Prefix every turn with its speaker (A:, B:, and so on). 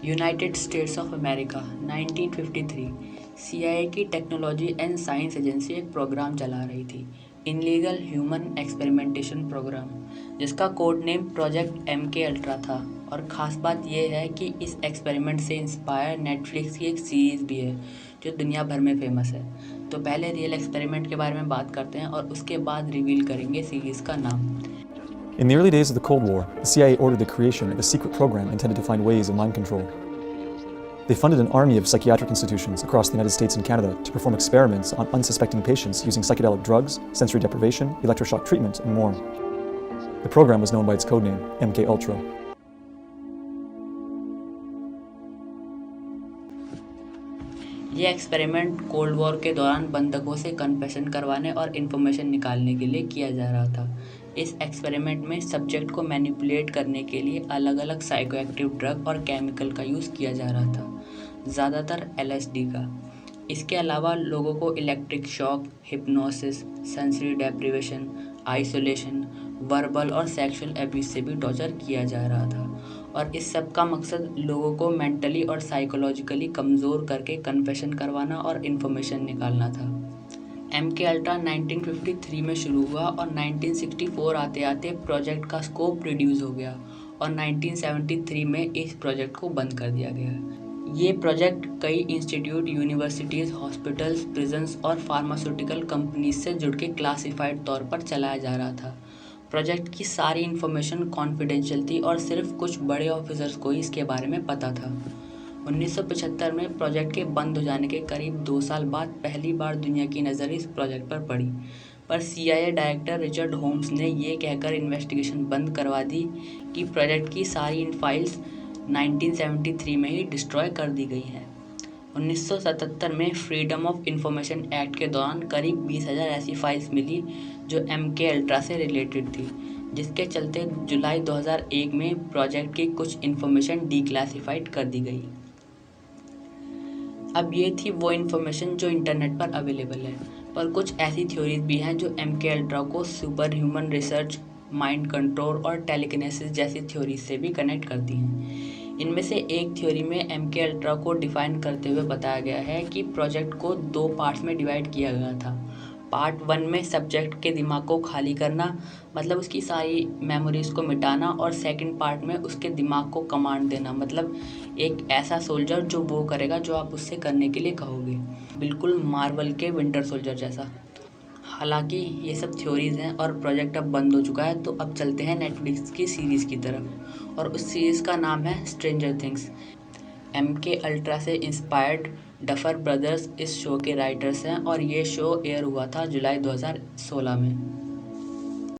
A: United states of America 1953 CIA की technology and science agency एक programme चला रही थी, इनलीगल ह्यूमन एक्सपेरिमेंटेशन प्रोग्राम, जिसका code name project MK ultra था। और ख़ास बात यह है कि इस एक्सपेरिमेंट से इंस्पायर नेटफ्लिक्स की एक सीरीज़ भी है जो दुनिया भर में फेमस है। तो पहले रियल एक्सपेरिमेंट के बारे में बात करते हैं और उसके बाद रिवील करेंगे सीरीज़ का नाम।
B: In the early days of the Cold War, the CIA ordered the creation of a secret program intended to find ways of mind control. They funded an army of psychiatric institutions across the United States and Canada to perform experiments on unsuspecting patients using psychedelic drugs, sensory deprivation, electroshock treatment, and more. The program was known by its codename, MK Ultra.
A: ये experiment cold war के दौरान बंधकों से confession करवाने और information निकालने के लिए किया जा रहा था। इस एक्सपेरिमेंट में सब्जेक्ट को मैनिपुलेट करने के लिए अलग अलग साइकोएक्टिव ड्रग और केमिकल का यूज़ किया जा रहा था, ज़्यादातर LSD का। इसके अलावा लोगों को electric shock, hypnosis, sensory deprivation, isolation, verbal और सेक्सुअल एब्यूज से भी टॉर्चर किया जा रहा था। और इस सब का मकसद लोगों को मेंटली और साइकोलॉजिकली कमज़ोर करके कन्फेशन करवाना और इन्फॉर्मेशन निकालना था। MK अल्ट्रा 1953 में शुरू हुआ और 1964 आते आते प्रोजेक्ट का स्कोप रिड्यूस हो गया और 1973 में इस प्रोजेक्ट को बंद कर दिया गया। ये प्रोजेक्ट कई इंस्टीट्यूट, यूनिवर्सिटीज़, हॉस्पिटल्स, प्रिजन्स और फार्मास्यूटिकल कंपनीज से जुड़ के क्लासिफाइड तौर पर चलाया जा रहा था। प्रोजेक्ट की सारी इन्फॉर्मेशन कॉन्फिडेंशियल थी और सिर्फ कुछ बड़े ऑफिसर्स को ही इसके बारे में पता था। 1975 में प्रोजेक्ट के बंद हो जाने के करीब 2 साल बाद पहली बार दुनिया की नज़र इस प्रोजेक्ट पर पड़ी, पर CIA डायरेक्टर रिचर्ड होम्स ने ये कहकर इन्वेस्टिगेशन बंद करवा दी कि प्रोजेक्ट की सारी फाइल्स 1973 में ही डिस्ट्रॉय कर दी गई हैं। 1977 में फ्रीडम ऑफ इंफॉर्मेशन एक्ट के दौरान करीब 20,000 ऐसी फाइल्स मिली जो MK अल्ट्रा से रिलेटेड थी, जिसके चलते जुलाई 2001 में प्रोजेक्ट की कुछ इन्फॉर्मेशन डीक्लासिफाइड कर दी गई। अब ये थी वो इन्फॉर्मेशन जो इंटरनेट पर अवेलेबल है, पर कुछ ऐसी थ्योरीज भी हैं जो MK अल्ट्रा को super human research, mind control और टेलीकिनेसिस जैसी थ्योरीज से भी कनेक्ट करती हैं। इनमें से एक थ्योरी में MK अल्ट्रा को डिफाइन करते हुए बताया गया है कि प्रोजेक्ट को 2 पार्ट्स में डिवाइड किया गया था। पार्ट 1 में सब्जेक्ट के दिमाग को खाली करना, मतलब उसकी सारी मेमोरीज को मिटाना, और सेकंड पार्ट में उसके दिमाग को कमांड देना, मतलब एक ऐसा सोल्जर जो वो करेगा जो आप उससे करने के लिए कहोगे, बिल्कुल मार्वल के विंटर सोल्जर जैसा। हालांकि ये सब थ्योरीज हैं और प्रोजेक्ट अब बंद हो चुका है, तो अब चलते हैं नेटफ्लिक्स की सीरीज़ की तरफ, और उस सीरीज़ का नाम है स्ट्रेंजर थिंग्स। MK अल्ट्रा से इंस्पायर्ड डफर ब्रदर्स इस शो के राइटर्स हैं और ये शो एयर हुआ था जुलाई 2016 में।